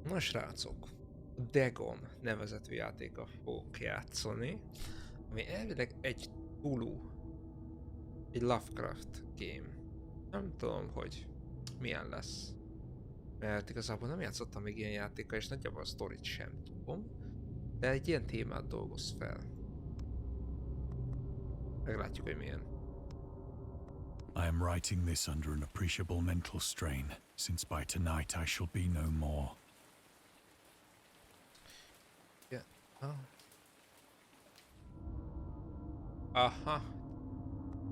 Na srácok, a Dagon nevezetű játéka fogok játszani, ami elvileg egy egy Lovecraft game. Nem tudom, hogy milyen lesz. Mert igazából nem játszottam még ilyen játékkal, és nagyjából a sztorit sem tudom. De egy ilyen témát dolgoz fel. Meglátjuk, hogy milyen. I am writing this under an appreciable mental strain, since by tonight I shall be no more. Yeah. Oh. Aha.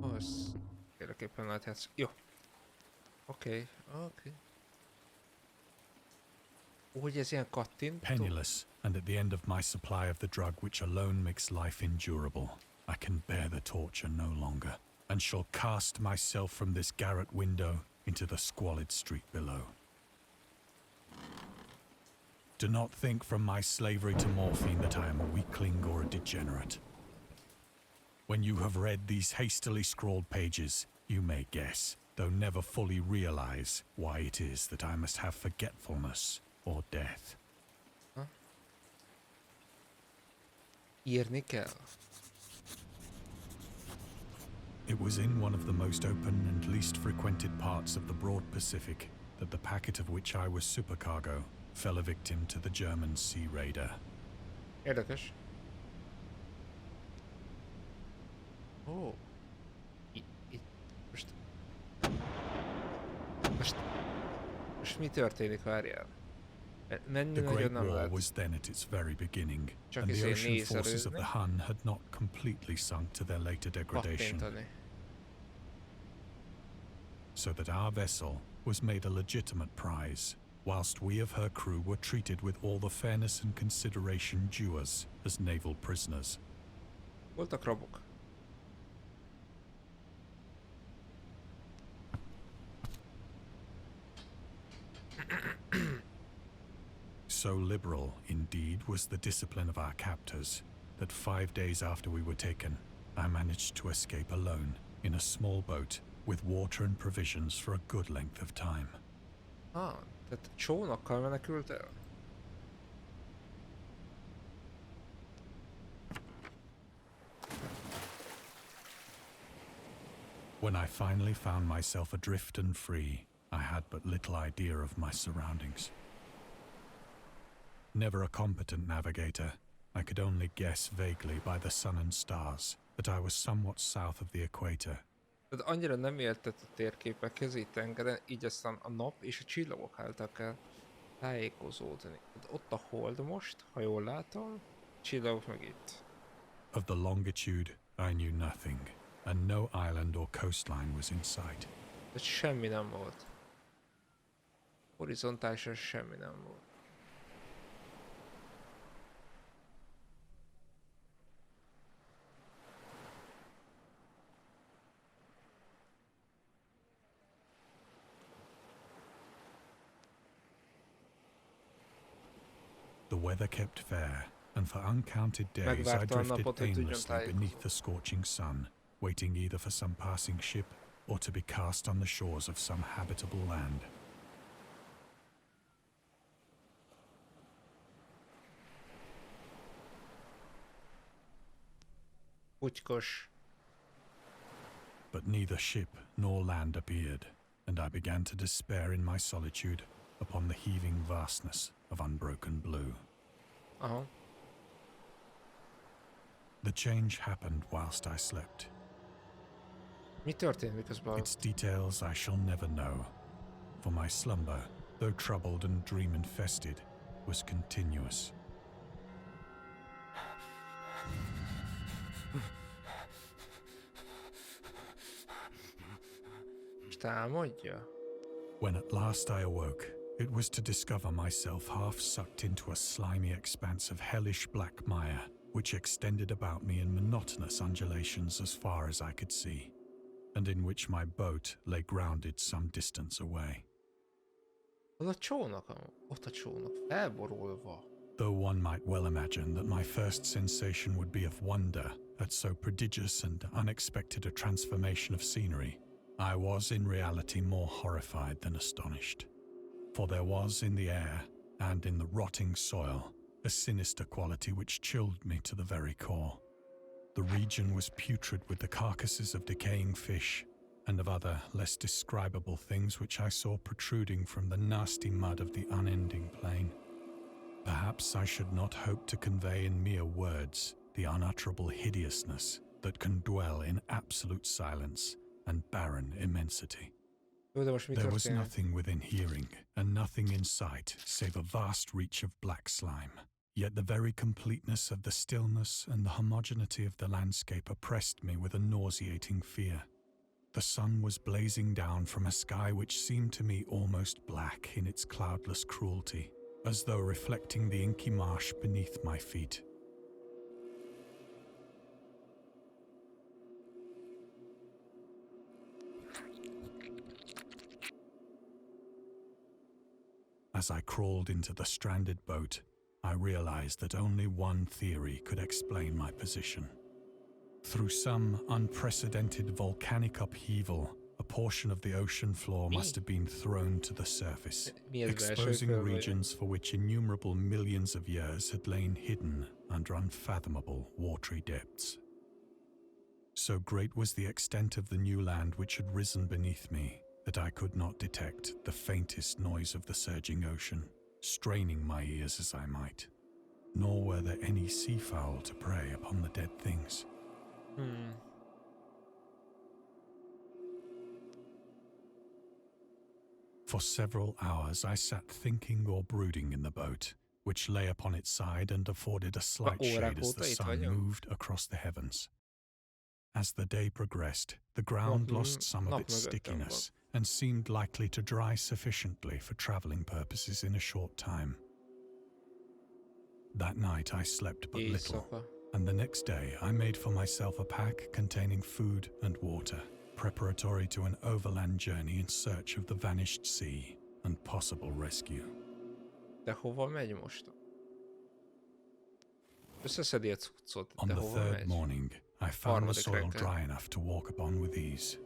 Az kéreképpen láthatsz. Jó. Oké. Úgy ez ilyen kattintó. Penniless, and at the end of my supply of the drug which alone makes life endurable, I can bear the torture no longer, and shall cast myself from this garret window into the squalid street below. Do not think from my slavery to morphine that I am a weakling or a degenerate. When you have read these hastily scrawled pages, you may guess, though never fully realize, why it is that I must have forgetfulness or death. Írni kell. It was in one of the most open and least frequented parts of the broad Pacific that the packet of which I was supercargo fell a victim to the German sea raider. Érdekes. Ó. Most mi történik, várjál? Menni The nagyon Great nem War lehet. was then at its very beginning, Csak and the izé ocean forces of nézelődni. the Hun had not completely sunk to their later degradation, Pattintani. so that our vessel was made a legitimate prize, whilst we of her crew were treated with all the fairness and consideration due us as naval prisoners. Voltak rabok. So liberal, indeed, was the discipline of our captors, that 5 days after we were taken, I managed to escape alone, in a small boat, with water and provisions for a good length of time. Tehát csónakkal menekült el? When I finally found myself adrift and free, I had but little idea of my surroundings. Never a competent navigator, I could only guess vaguely by the sun and stars that I was somewhat south of the equator. Tehát annyira nem értett a térképekhez itt tengeren, így aztán a nap és a csillagok álltak el tájékozódni. Tehát ott a hold most, ha jól látom, csillagok meg itt. Of the longitude, I knew nothing, and no island or coastline was in sight. Tehát semmi nem volt. Horizontálisan semmi nem volt. The weather kept fair, and for uncounted days I drifted aimlessly beneath the scorching sun, waiting either for some passing ship or to be cast on the shores of some habitable land. Utykos. But neither ship nor land appeared, and I began to despair in my solitude upon the heaving vastness of unbroken blue. Aha. The change happened whilst I slept. Mi történt miközben? Its details I shall never know, for my slumber, though troubled and dream-infested, was continuous. Támadja? When at last I awoke, it was to discover myself half sucked into a slimy expanse of hellish black mire, which extended about me in monotonous undulations as far as I could see, and in which my boat lay grounded some distance away. Az a csónak, ott a csónak, felborulva. Though one might well imagine that my first sensation would be of wonder at so prodigious and unexpected a transformation of scenery, I was in reality more horrified than astonished. For there was in the air and in the rotting soil, a sinister quality which chilled me to the very core. The region was putrid with the carcasses of decaying fish and of other, less describable things which I saw protruding from the nasty mud of the unending plain. Perhaps I should not hope to convey in mere words the unutterable hideousness that can dwell in absolute silence and barren immensity. Jó, de most mi There was történik? nothing within hearing and nothing in sight save a vast reach of black slime. Yet the very completeness of the stillness and the homogeneity of the landscape oppressed me with a nauseating fear. The sun was blazing down from a sky which seemed to me almost black in its cloudless cruelty, as though reflecting the inky marsh beneath my feet. As I crawled into the stranded boat, I realized that only one theory could explain my position. Through some unprecedented volcanic upheaval, a portion of the ocean floor must have been thrown to the surface, Mi ez belső exposing föld vagy? regions for which innumerable millions of years had lain hidden under unfathomable watery depths. So great was the extent of the new land which had risen beneath me that I could not detect the faintest noise of the surging ocean, straining my ears as I might. Nor were there any seafowl to prey upon the dead things. For several hours I sat thinking or brooding in the boat, which lay upon its side and afforded a slight shade as the sun moved across the heavens. As the day progressed, the ground lost some of its stickiness and seemed likely to dry sufficiently for traveling purposes in a short time. That night I slept but little, Éjszaka. and the next day I made for myself a pack containing food and water, preparatory to an overland journey in search of the vanished sea and possible rescue. De hova megy most? Összeszedi a cuccot, On de the hova third megy? morning, I found the Harmadik soil reggel. dry enough to walk upon with ease.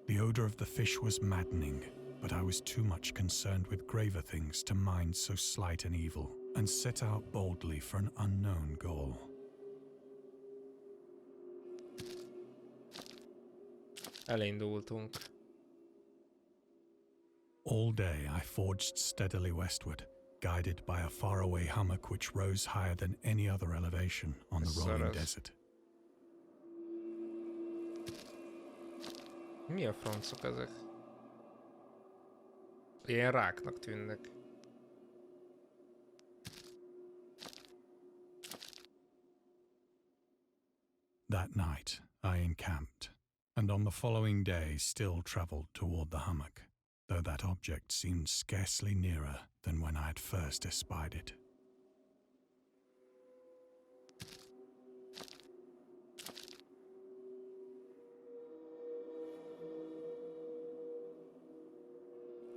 The odor of the fish was maddening, but I was too much concerned with graver things to mind so slight an evil, and set out boldly for an unknown goal. Elindultunk. All day I forged steadily westward, guided by a faraway hummock which rose higher than any other elevation on the rolling Szaraz. desert. Mi a francok ezek? Ilyen ráknak tűnnek. That night I encamped, and on the following day still travelled toward the hummock, though that object seemed scarcely nearer than when I had first espied it.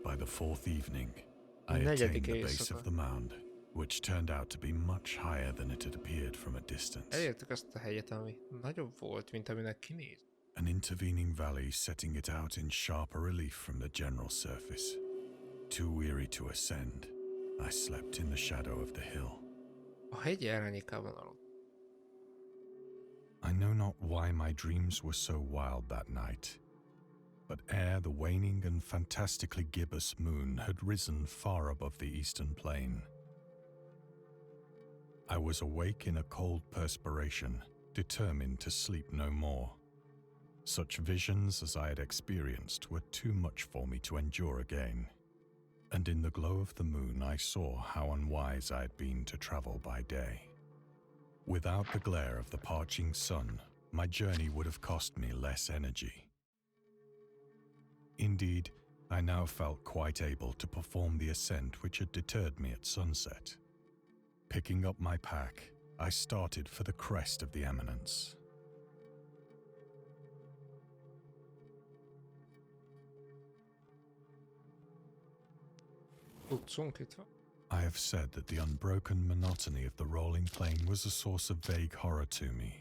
By the fourth evening, I attained the base of the mound, which turned out to be much higher than it had appeared from a distance. Elértük azt a helyet, ami nagyobb volt, mint aminek kinéz. An intervening valley setting it out in sharper relief from the general surface. Too weary to ascend, I slept in the shadow of the hill. A hegy elrányékában aludt. I know not why my dreams were so wild that night, but ere the waning and fantastically gibbous moon had risen far above the eastern plain, I was awake in a cold perspiration, determined to sleep no more. Such visions as I had experienced were too much for me to endure again, and in the glow of the moon I saw how unwise I had been to travel by day. Without the glare of the parching sun, my journey would have cost me less energy. Indeed, I now felt quite able to perform the ascent which had deterred me at sunset. Picking up my pack, I started for the crest of the eminence. Tudszunk itt van. I have said that the unbroken monotony of the rolling plain was a source of vague horror to me.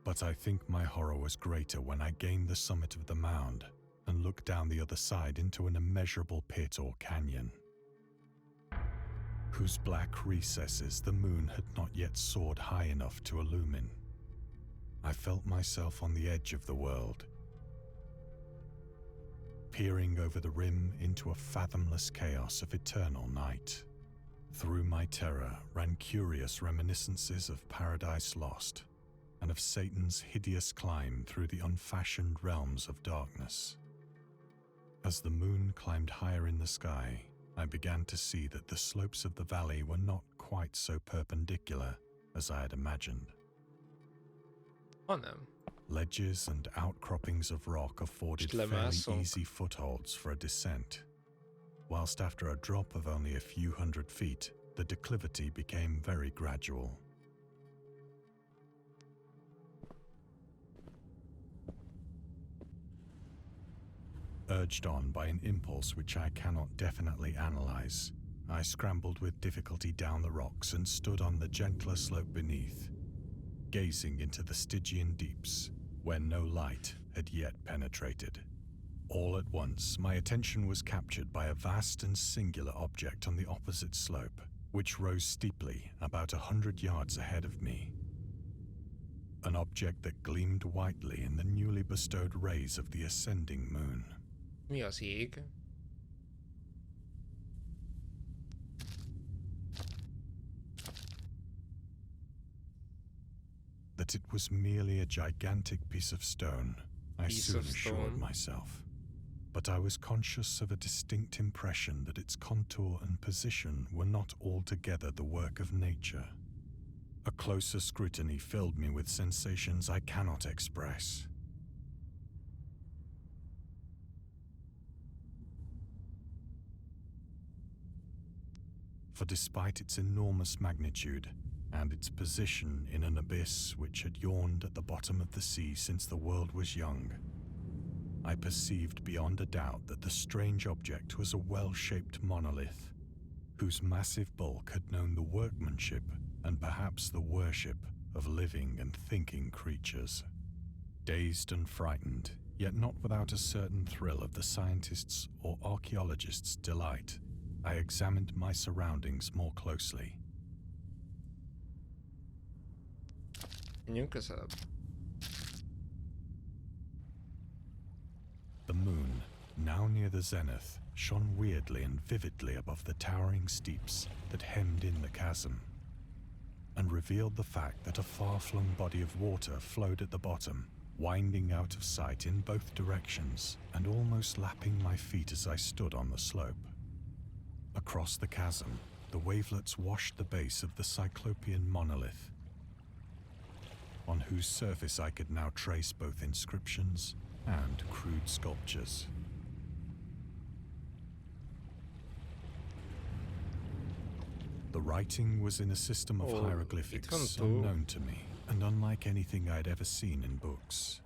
But I think my horror was greater when I gained the summit of the mound and looked down the other side into an immeasurable pit or canyon. whose black recesses the moon had not yet soared high enough to illumine. I felt myself on the edge of the world, peering over the rim into a fathomless chaos of eternal night. Through my terror ran curious reminiscences of Paradise Lost and of Satan's hideous climb through the unfashioned realms of darkness. As the moon climbed higher in the sky, I began to see that the slopes of the valley were not quite so perpendicular as I had imagined. Oh nem. Ledges and outcroppings of rock afforded fairly easy footholds for a descent, whilst after a drop of only a few hundred feet, the declivity became very gradual. Urged on by an impulse which I cannot definitely analyze, I scrambled with difficulty down the rocks and stood on the gentler slope beneath, gazing into the Stygian deeps, where no light had yet penetrated. All at once, my attention was captured by a vast and singular object on the opposite slope, which rose steeply about 100 yards ahead of me. An object that gleamed whitely in the newly bestowed rays of the ascending moon. Mi az ég? That it was merely a gigantic piece of stone, I soon assured myself. But I was conscious of a distinct impression that its contour and position were not altogether the work of nature. A closer scrutiny filled me with sensations I cannot express. For despite its enormous magnitude, and its position in an abyss which had yawned at the bottom of the sea since the world was young, I perceived beyond a doubt that the strange object was a well-shaped monolith, whose massive bulk had known the workmanship and perhaps the worship of living and thinking creatures. Dazed and frightened, yet not without a certain thrill of the scientist's or archaeologist's delight, I examined my surroundings more closely. Menjünk közelebb. The moon, now near the zenith, shone weirdly and vividly above the towering steeps that hemmed in the chasm, and revealed the fact that a far-flung body of water flowed at the bottom, winding out of sight in both directions and almost lapping my feet as I stood on the slope. Across the chasm, the wavelets washed the base of the Cyclopean monolith, on whose surface I could now trace both inscriptions and crude sculptures. The writing was in a system of hieroglyphics unknown to me and unlike anything I'd ever seen in books,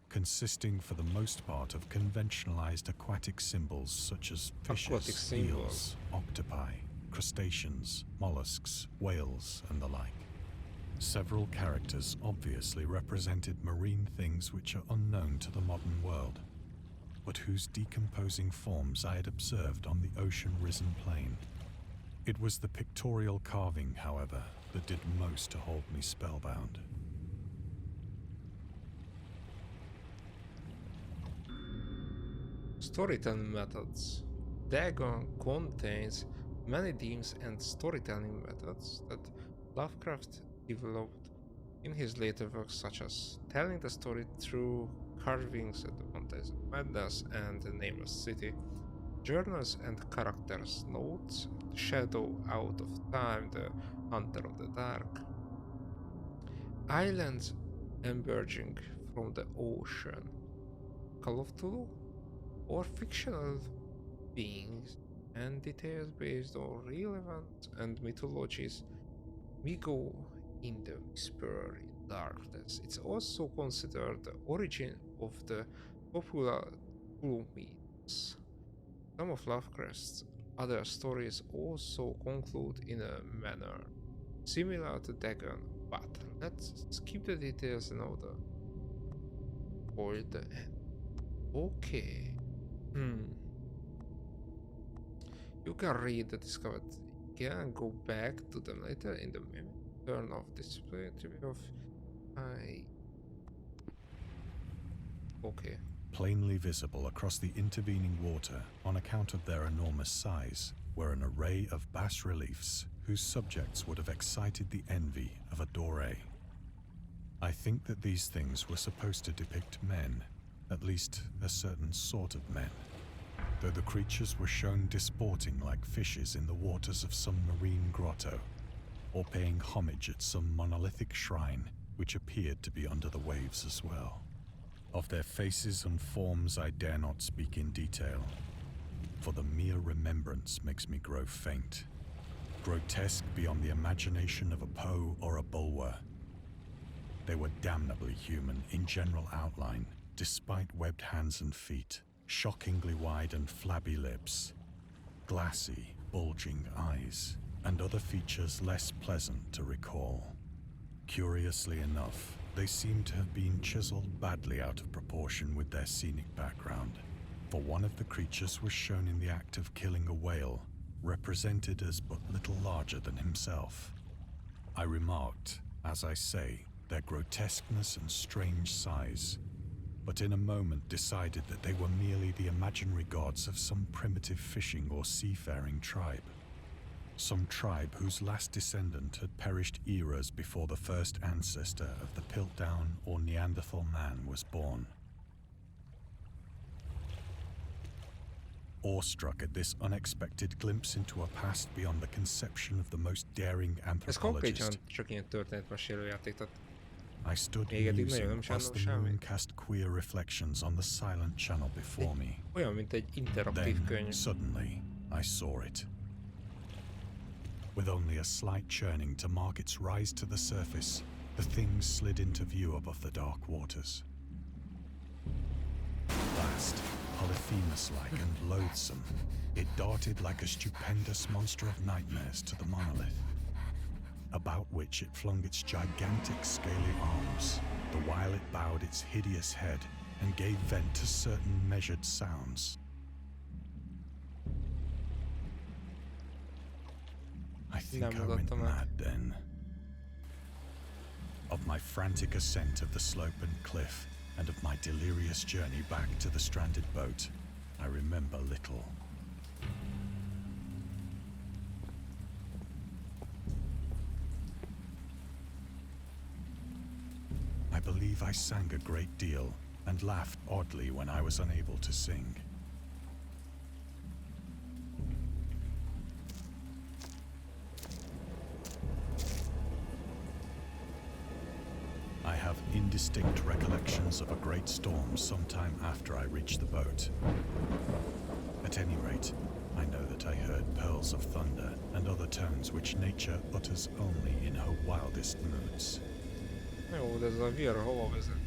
consisting for the most part of conventionalized aquatic symbols such as fishes, eels, octopi, crustaceans, mollusks, whales, and the like. Several characters obviously represented marine things which are unknown to the modern world, but whose decomposing forms I had observed on the ocean-risen plain. It was the pictorial carving, however, that did most to hold me spellbound. Storytelling methods. Dagon contains many themes and storytelling methods that Lovecraft developed in his later works, such as telling the story through carvings at the Mountains of Madness and the Nameless City, journals and characters' notes, the Shadow Out of Time, the Hunter of the Dark, islands emerging from the ocean, Call of Cthulhu, or fictional beings and details based on real events and mythologies. We go in the whisper in darkness. It's also considered the origin of the popular CTHULHU mythos. Some of Lovecraft's other stories also conclude in a manner similar to Dagon, but let's skip the details in order. Avoid the end. Okay. You can read the discovered can go back to them later in the menu. Turn off display, tribute off. Okay. Plainly visible across the intervening water on account of their enormous size were an array of bas-reliefs whose subjects would have excited the envy of a doré. I think that these things were supposed to depict men, at least a certain sort of men, though the creatures were shown disporting like fishes in the waters of some marine grotto, or paying homage at some monolithic shrine which appeared to be under the waves as well. Of their faces and forms I dare not speak in detail, for the mere remembrance makes me grow faint, grotesque beyond the imagination of a Poe or a Bulwer. They were damnably human in general outline, despite webbed hands and feet, shockingly wide and flabby lips, glassy, bulging eyes, and other features less pleasant to recall. Curiously enough, they seem to have been chiseled badly out of proportion with their scenic background, for one of the creatures was shown in the act of killing a whale, represented as but little larger than himself. I remarked, as I say, their grotesqueness and strange size, but in a moment decided that they were merely the imaginary gods of some primitive fishing or seafaring tribe. Some tribe whose last descendant had perished eras before the first ancestor of the Piltdown or Neanderthal man was born. Awestruck at this unexpected glimpse into a past beyond the conception of the most daring Ez konkrétan anthropologist, csak ilyen történetmesélő játék, tehát I stood még eddig nagyon nem musing as csinálom the moon semmit. cast queer reflections on the silent channel before me. Olyan, mint egy interaktív Then, könyv. suddenly, I saw it. With only a slight churning to mark its rise to the surface, the thing slid into view above the dark waters. Vast, Polyphemus-like and loathsome, it darted like a stupendous monster of nightmares to the monolith, about which it flung its gigantic scaly arms, the while it bowed its hideous head and gave vent to certain measured sounds. I think I went mad then. Of my frantic ascent of the slope and cliff, and of my delirious journey back to the stranded boat, I remember little. I believe I sang a great deal and laughed oddly when I was unable to sing. I have indistinct recollections of a great storm sometime after I reached the boat. At any rate, I know that I heard pearls of thunder and other tones which nature utters only in her wildest moods. Jó, de ez a vír hova vezet?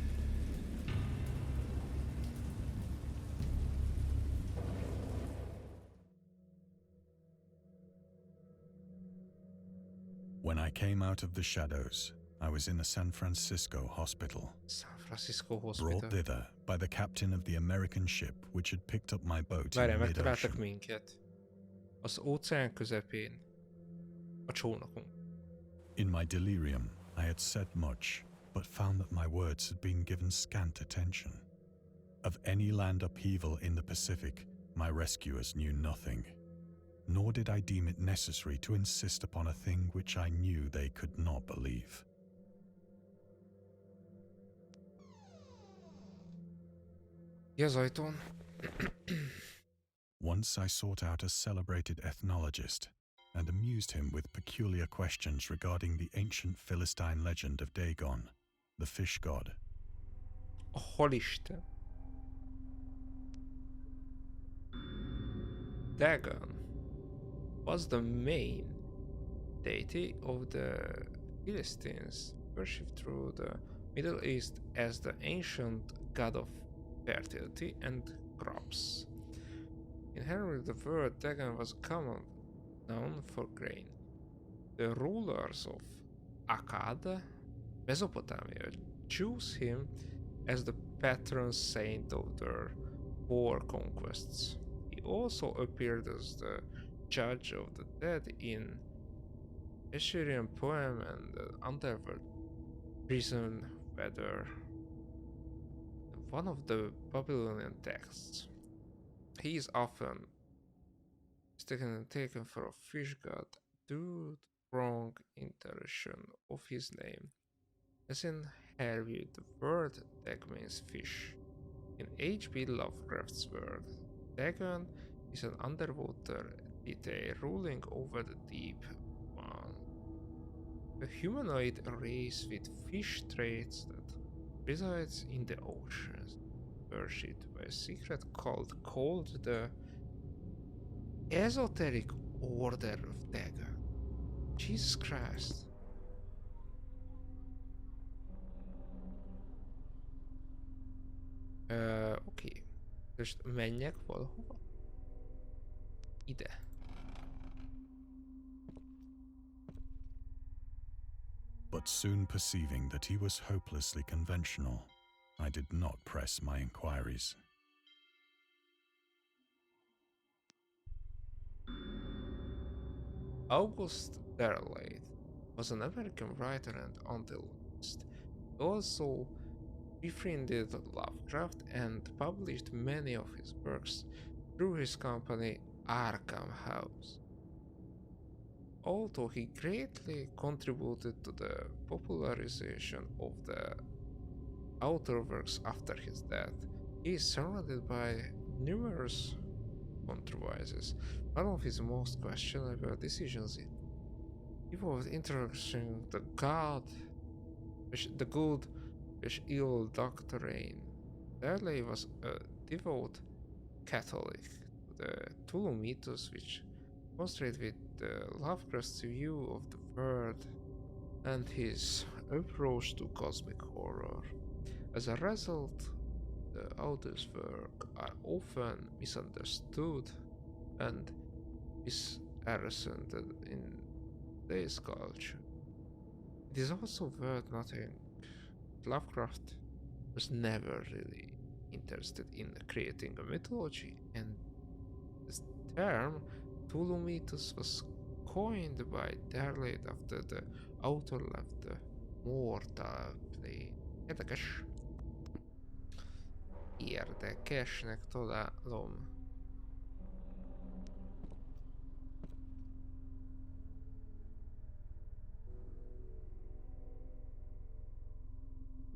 When I came out of the shadows, I was in a San Francisco hospital, San Francisco brought Hospital. thither by the captain of the American ship which had picked up my boat Várjál, in megtaláltak mid-ocean. minket. Az óceán közepén. A csónakunk. In my delirium, I had said much, but found that my words had been given scant attention. Of any land upheaval in the Pacific, my rescuers knew nothing, nor did I deem it necessary to insist upon a thing which I knew they could not believe. Ki az ajtón? Once I sought out a celebrated ethnologist and amused him with peculiar questions regarding the ancient Philistine legend of Dagon, the fish god. A halisten. Dagon was the main deity of the Philistines, worshipped through the Middle East as the ancient god of fertility and crops. Inherently, the word Dagon was common known for grain. The rulers of Akkad, Mesopotamia, chose him as the patron saint of their war conquests. He also appeared as the judge of the dead in Assyrian poem and the underworld reason whether one of the Babylonian texts. He is often taken for a fish god due to wrong iteration of his name. As in Harry, the word Dag means fish. In H.P. Lovecraft's world, Dagon is an underwater deity ruling over the deep one. A humanoid race with fish traits that resides in the oceans, worshipped by a secret cult called the Esoteric Order of Dagon. Jesus Christ. Oké. Most menjek valahova? Ide. But soon perceiving that he was hopelessly conventional, I did not press my inquiries. August Derlade was an American writer and anthologist. He also befriended Lovecraft and published many of his works through his company Arkham House. Although he greatly contributed to the popularization of the outer works after his death, he is surrounded by numerous controversies. One of his most questionable decisions involved introducing the good with ill doctrine. Darley was a devout Catholic to the CTHULHU Mythos, which demonstrated with Lovecraft's view of the world and his approach to cosmic horror. As a result, the author's work are often misunderstood and misrepresented in today's culture. It is also worth noting Lovecraft was never really interested in creating a mythology, and this term CTHULHU Mythos was coined by Derlade after the author left the mortal plane. Érdekes. Érdekesnek találom.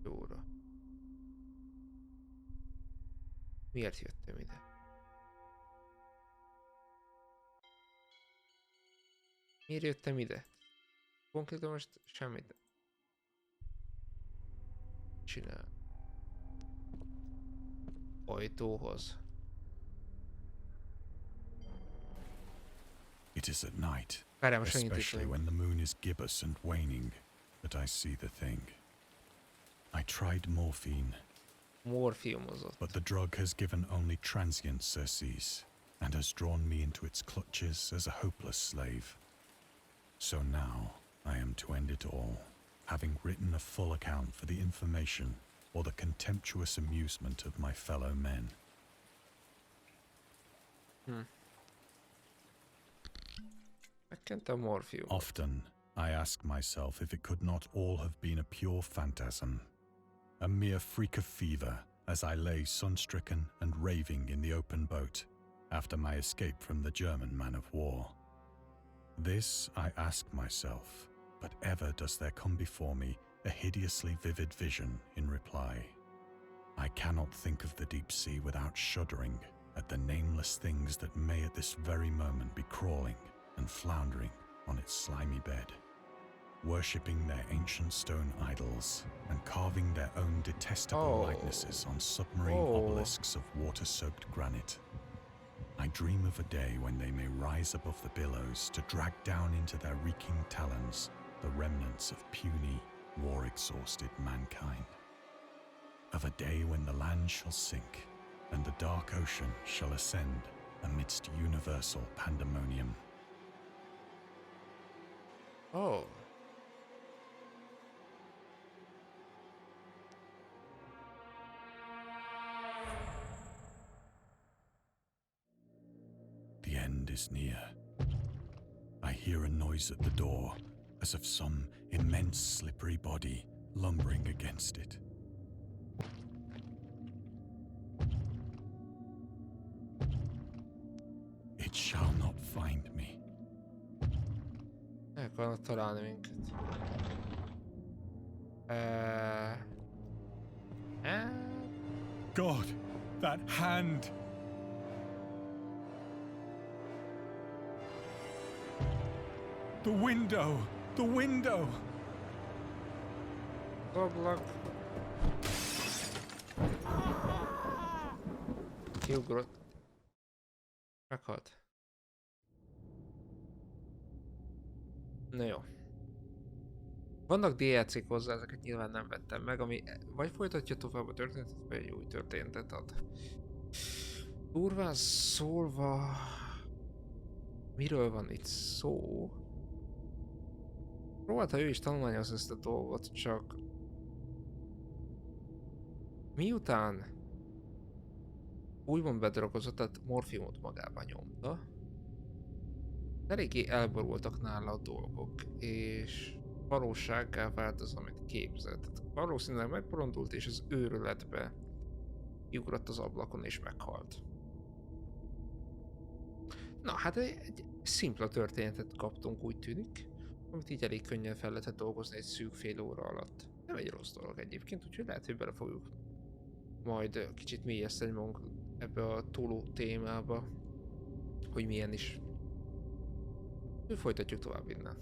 Jóra. Miért jöttem ide? Miért jöttem ide? Konkrétan most semmit csinál. Ajtóhoz. It is at night, Várjál, most megint itt especially vagyok. when the moon is gibbous and waning, that I see the thing. I tried morphine, Morfiumozott. but the drug has given only transient surcease and has drawn me into its clutches as a hopeless slave. So now I am to end it all, having written a full account for the information or the contemptuous amusement of my fellow men. Megkent a morfiumot. Often I ask myself if it could not all have been a pure phantasm, a mere freak of fever as I lay sun-stricken and raving in the open boat after my escape from the German man-of-war. This I ask myself, but ever does there come before me a hideously vivid vision in reply. I cannot think of the deep sea without shuddering at the nameless things that may at this very moment be crawling and floundering on its slimy bed, worshipping their ancient stone idols and carving their own detestable likenesses on submarine obelisks of water-soaked granite. I dream of a day when they may rise above the billows to drag down into their reeking talons the remnants of puny, war-exhausted mankind. Of a day when the land shall sink and the dark ocean shall ascend amidst universal pandemonium. Oh. The end is near. hear a noise at the door, as of some immense slippery body lumbering against it. It shall not find me. El akarnak találni minket. God, that hand! The window! The window! Ablak. Kiugrott. Meghalt. Na jó. Vannak DLC-k hozzá, ezeket nyilván nem vettem meg, ami vagy folytatja tovább a történetet, vagy egy új történetet ad. Durván szólva... Miről van itt szó? Próbálta ő is tanulmányozni ezt a dolgot, csak... Miután úgymond bedrogozott, tehát morfiumot magában nyomta, eléggé elborultak nála a dolgok, és valósággá vált az, amit képzett. Tehát valószínűleg megbolondult, és az őrületbe kiugrott az ablakon, és meghalt. Na, hát egy szimpla történetet kaptunk, úgy tűnik, amit így elég könnyen fel lehetett dolgozni egy szűk fél óra alatt. Nem egy rossz dolog egyébként, úgyhogy lehet, hogy bele fogjuk majd kicsit mélyeszteni magunk ebbe a túló témába, hogy milyen is. Folytatjuk tovább innen.